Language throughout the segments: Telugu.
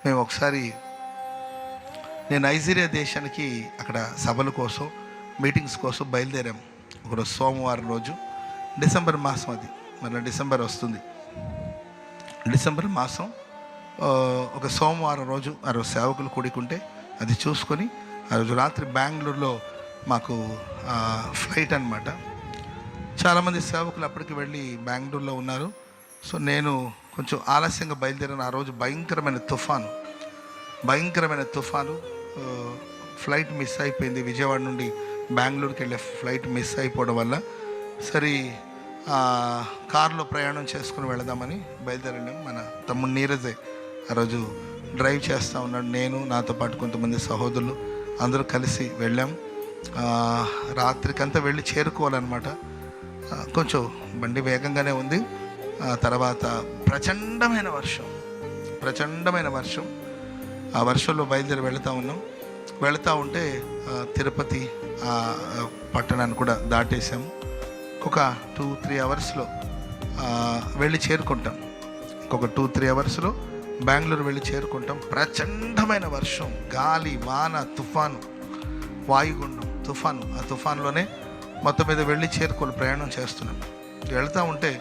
మేము ఒకసారి నేను నైజీరియా దేశానికి అక్కడ సభల కోసం మీటింగ్స్ కోసం బయలుదేరాం. ఒకరోజు సోమవారం రోజు, డిసెంబర్ మాసం, అది మన డిసెంబర్ వస్తుంది, డిసెంబర్ మాసం ఒక సోమవారం రోజు ఆ రోజు సేవకులు కూడుకుంటే అది చూసుకొని ఆ రోజు రాత్రి బెంగళూరులో మాకు ఫ్లైట్ అనమాట. చాలామంది సేవకులు అప్పటికి వెళ్ళి బెంగళూరులో ఉన్నారు. సో నేను కొంచెం ఆలస్యంగా బయలుదేరిన. ఆ రోజు భయంకరమైన తుఫాను, ఫ్లైట్ మిస్ అయిపోయింది. విజయవాడ నుండి బెంగళూరుకి వెళ్ళే ఫ్లైట్ మిస్ అయిపోవడం వల్ల సరే కారులో ప్రయాణం చేసుకుని వెళదామని బయలుదేరాము. మన తమ్ముడు నీరజే ఆ రోజు డ్రైవ్ చేస్తూ ఉన్నాడు. నేను, నాతో పాటు కొంతమంది సహోదరులు అందరూ కలిసి వెళ్ళాం. రాత్రికంతా వెళ్ళి చేరుకోవాలన్నమాట. కొంచెం బండి వేగంగానే ఉంది. తర్వాత ప్రచండమైన వర్షం. ఆ వర్షంలో బయలుదేరి వెళుతూ ఉంటే తిరుపతి పట్టణాన్ని కూడా దాటేసాము. ఒక 2-3 అవర్స్లో వెళ్ళి చేరుకుంటాం. ఇంకొక 2-3 అవర్స్లో బెంగళూరు వెళ్ళి చేరుకుంటాం. ప్రచండమైన వర్షం, గాలి, వాన, తుఫాను, వాయుగుండం, తుఫాను. ఆ తుఫాన్లోనే మొత్తం మీద వెళ్ళి ప్రయాణం చేస్తున్నాం. వెళ్తూ ఉంటే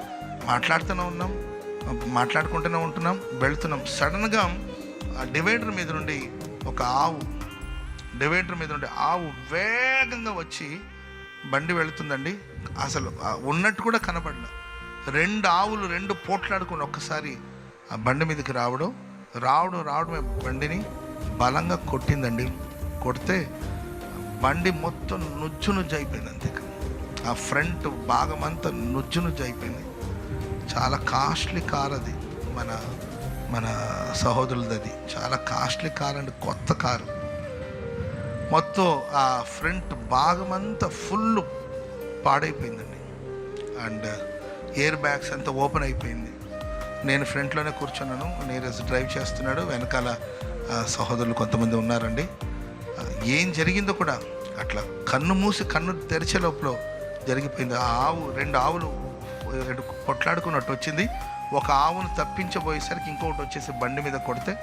మాట్లాడుకుంటూనే ఉంటున్నాం, వెళుతున్నాం. సడన్గా ఆ డివైడర్ మీద నుండి ఆవు వేగంగా వచ్చి బండి వెళుతుందండి. అసలు ఉన్నట్టు కూడా కనపడలే. 2 ఆవులు పోట్లాడుకుని ఒక్కసారి ఆ బండి మీదకి రావడమే బండిని బలంగా కొట్టిందండి. కొడితే బండి మొత్తం నుజ్జు అయిపోయింది. అంతే, ఆ ఫ్రంట్ భాగం అంతా నుజ్జు అయిపోయింది. చాలా కాస్ట్లీ కార్ అది, మన సహోదరులది. అది చాలా కాస్ట్లీ కార్ అండి, కొత్త కారు. మొత్తం ఆ ఫ్రంట్ భాగం అంతా ఫుల్ పాడైపోయిందండి. అండ్ ఎయిర్ బ్యాగ్స్ అంతా ఓపెన్ అయిపోయింది. నేను ఫ్రంట్లోనే కూర్చున్నాను, నీరజ్ డ్రైవ్ చేస్తున్నాడు, వెనకాల సహోదరులు కొంతమంది ఉన్నారండి. ఏం జరిగిందో కూడా అట్లా కన్ను తెరిచే లోపల జరిగిపోయింది. ఆ ఆవు 2 ఆవులు కొట్లాడుకున్నట్టు వచ్చింది. ఒక ఆవును తప్పించబోయేసరికి ఇంకొకటి వచ్చేసి బండి మీద కొడితే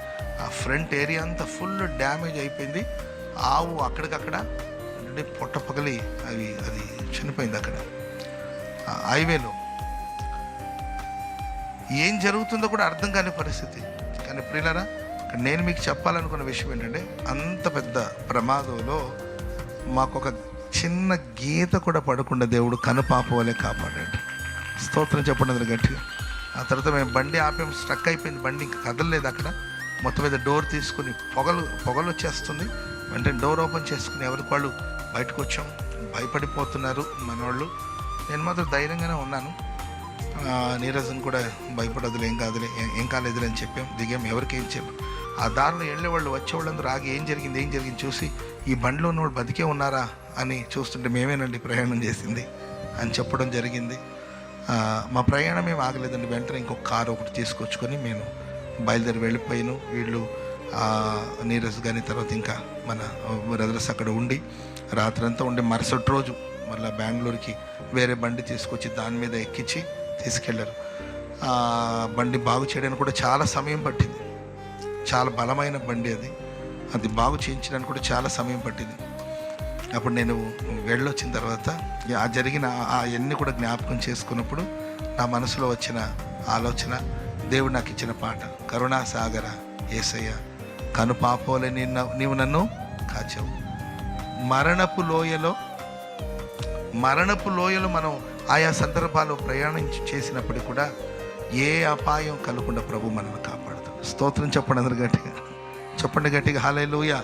ఆ ఫ్రంట్ ఏరియా అంతా ఫుల్ డ్యామేజ్ అయిపోయింది. ఆవు అక్కడికక్కడ పొట్ట పగిలి అది చనిపోయింది అక్కడ హైవేలో. ఏం జరుగుతుందో కూడా అర్థం కాని పరిస్థితి. కానీ ప్రియులారా, నేను మీకు చెప్పాలనుకున్న విషయం ఏంటంటే, అంత పెద్ద ప్రమాదంలో మాకు ఒక చిన్న గీత కూడా పడకుండా దేవుడు కనుపాప వలె కాపాడాడు. స్తోత్రం చెప్పండి గట్టిగా. ఆ తర్వాత మేము బండి ఆపేం, స్ట్రక్ అయిపోయింది, బండి ఇంకా కదలలేదు. అక్కడ మొత్తం మీద డోర్ తీసుకుని పొగలు వచ్చేస్తుంది. వెంటనే డోర్ ఓపెన్ చేసుకుని ఎవరికి వాళ్ళు బయటకు వచ్చాం. భయపడిపోతున్నారు మనవాళ్ళు. నేను మాత్రం ధైర్యంగానే ఉన్నాను. నీరజన్ కూడా భయపడదులే, ఏం కాలేదులే అని చెప్పాం. దిగాం, ఎవరికి ఏం చెప్పాం. ఆ దారిలో వెళ్ళేవాళ్ళు వచ్చేవాళ్ళందరూ ఆగి ఏం జరిగింది చూసి, ఈ బండిలో ఉన్నవాళ్ళు బతికే ఉన్నారా అని చూస్తుంటే మేమేనండి ప్రయాణం చేసింది అని చెప్పడం జరిగింది. మా ప్రయాణం ఏం ఆగలేదండి. వెంటనే ఇంకొక కారు ఒకటి తీసుకొచ్చుకొని నేను బయలుదేరి వెళ్ళిపోయాను. వీళ్ళు నీరజ్ కానీ తర్వాత ఇంకా మన బ్రదర్స్ అక్కడ ఉండి రాత్రంతా ఉండి మరుసటి రోజు మళ్ళీ బెంగళూరుకి వేరే బండి తీసుకొచ్చి దాని మీద ఎక్కించి తీసుకెళ్ళారు. బండి బాగు చేయడానికి కూడా చాలా సమయం పట్టింది. చాలా బలమైన బండి అది బాగు చేయించడానికి కూడా చాలా సమయం పట్టింది. అప్పుడు నేను వెళ్ళొచ్చిన తర్వాత జరిగిన అవన్నీ కూడా జ్ఞాపకం చేసుకున్నప్పుడు నా మనసులో వచ్చిన ఆలోచన, దేవుడు నాకు ఇచ్చిన పాట, కరుణాసాగర యేసయ్య కనుపాపోలే నీవు నన్ను కాచావు. మరణపు లోయలో మనం ఆయా సందర్భాల్లో ప్రయాణం చేసినప్పటికీ కూడా ఏ అపాయం కలగకుండా ప్రభు మనల్ని కాపాడుతాడు. స్తోత్రం చెప్పండి అందరు గట్టిగా, చెప్పండి గట్టిగా హల్లెలూయా.